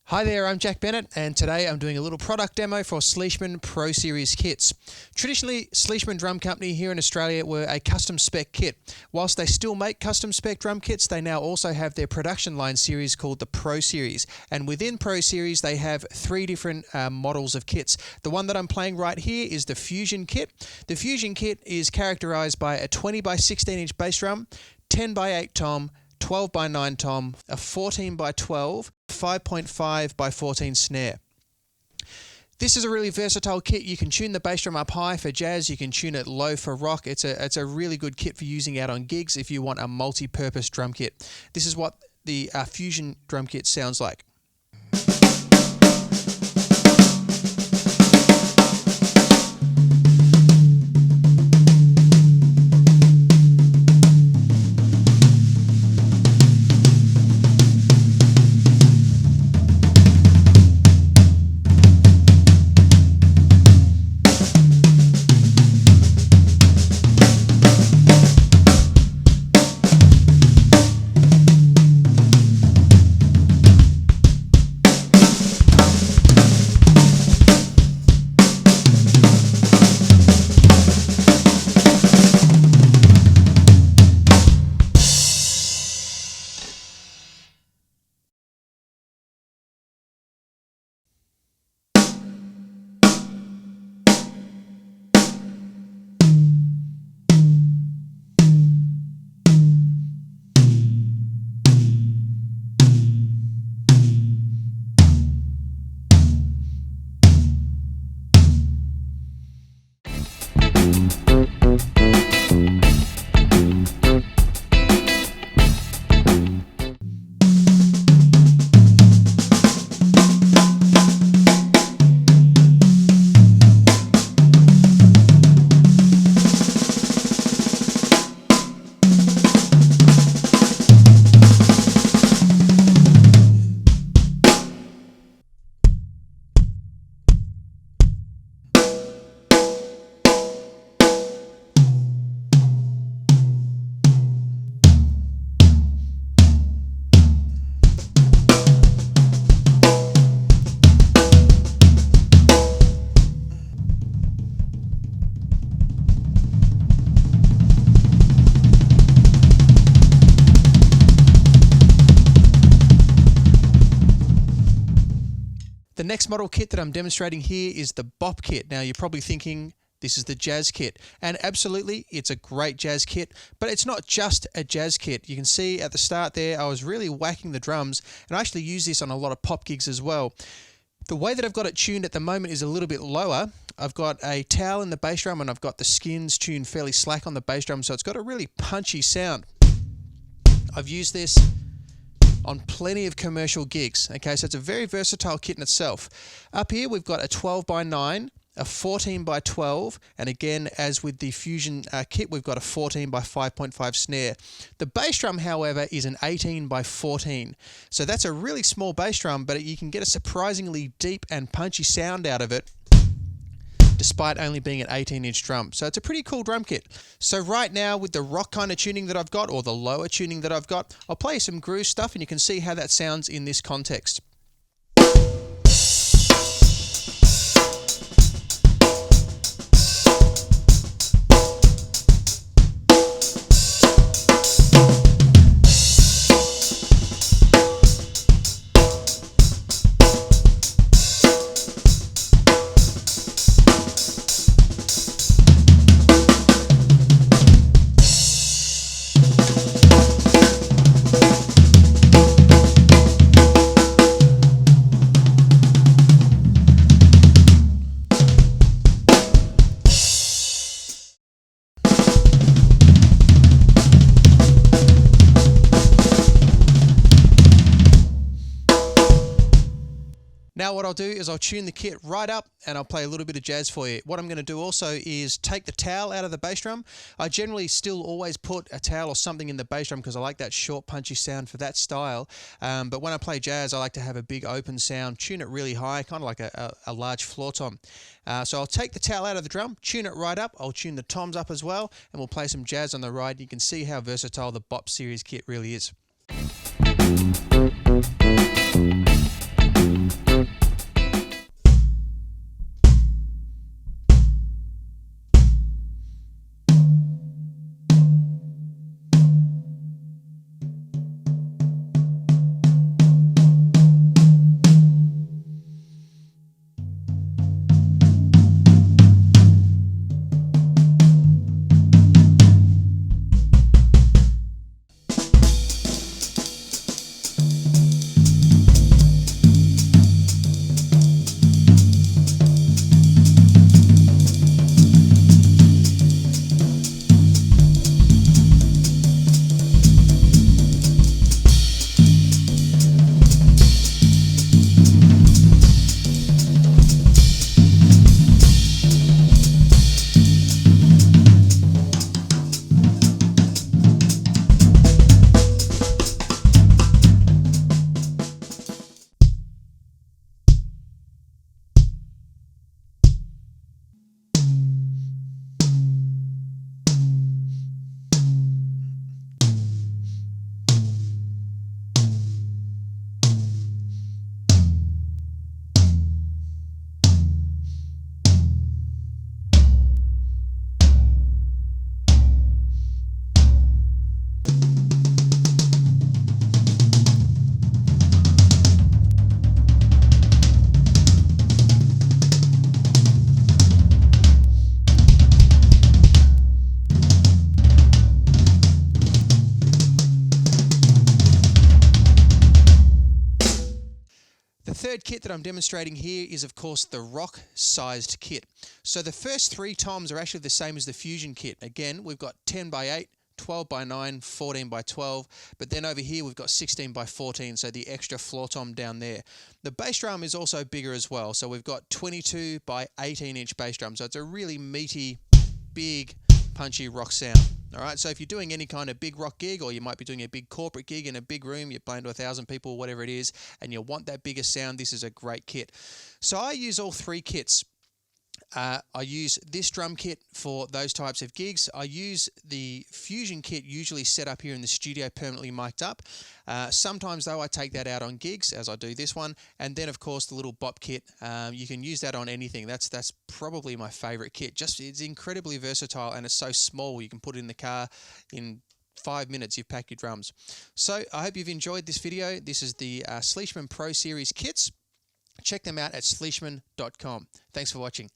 Hi there, I'm Jack Bennett, and today I'm doing a little product demo for Sleishman Pro Series kits. Traditionally, Sleishman Drum Company here in Australia were a custom spec kit. Whilst they still make custom spec drum kits, they now also have their production line series called the Pro Series. And within Pro Series, they have three different models of kits. The one that I'm playing right here is the Fusion kit. The Fusion kit is characterized by a 20 by 16 inch bass drum, 10 by 8 tom, 12 by 9 tom, a 14 by 12, 5.5 by 14 snare. This is a really versatile kit. You can tune the bass drum up high for jazz, you can tune it low for rock. It's a really good kit for using out on gigs if you want a multi-purpose drum kit. This is what the Fusion drum kit sounds like. The next model kit that I'm demonstrating here is the Bop kit. Now you're probably thinking this is the jazz kit, and absolutely it's a great jazz kit, but it's not just a jazz kit. You can see at the start there I was really whacking the drums, and I actually use this on a lot of pop gigs as well. The way that I've got it tuned at the moment is a little bit lower. I've got a towel in the bass drum and I've got the skins tuned fairly slack on the bass drum, so it's got a really punchy sound. I've used this on plenty of commercial gigs. Okay, so it's a very versatile kit in itself. Up here we've got a 12 by 9, a 14 by 12, and again, as with the Fusion kit, we've got a 14 by 5.5 snare. The bass drum, however, is an 18 by 14. So that's a really small bass drum, but you can get a surprisingly deep and punchy sound out of it, despite only being an 18-inch drum. So it's a pretty cool drum kit. So right now, with the rock kind of tuning that I've got, or the lower tuning that I've got, I'll play some groove stuff and you can see how that sounds in this context. Now what I'll do is I'll tune the kit right up and I'll play a little bit of jazz for you. What I'm going to do also is take the towel out of the bass drum. I generally still always put a towel or something in the bass drum because I like that short punchy sound for that style. But when I play jazz, I like to have a big open sound, tune it really high, kind of like a large floor tom. So I'll take the towel out of the drum, tune it right up. I'll tune the toms up as well, and we'll play some jazz on the ride. You can see how versatile the Bop Series kit really is. third kit that I'm demonstrating here is, of course, the rock-sized kit. So the first 3 toms are actually the same as the Fusion kit. Again, we've got 10 by 8, 12 by 9, 14 by 12, but then over here we've got 16 by 14, so the extra floor tom down there. The bass drum is also bigger as well, so we've got 22 by 18 inch bass drum, so it's a really meaty, big, punchy rock sound. All right, so if you're doing any kind of big rock gig, or you might be doing a big corporate gig in a big room, you're playing to 1,000 people, whatever it is, and you want that bigger sound, this is a great kit. So I use all 3 kits. I use this drum kit for those types of gigs. I use the Fusion kit usually set up here in the studio, permanently mic'd up. Sometimes though I take that out on gigs, as I do this one, and then of course the little bop kit. You can use that on anything. That's probably my favorite kit. Just it's incredibly versatile and it's so small. You can put it in the car in 5 minutes. You've packed your drums. So I hope you've enjoyed this video. This is the Sleishman Pro Series kits. Check them out at sleishman.com. Thanks for watching.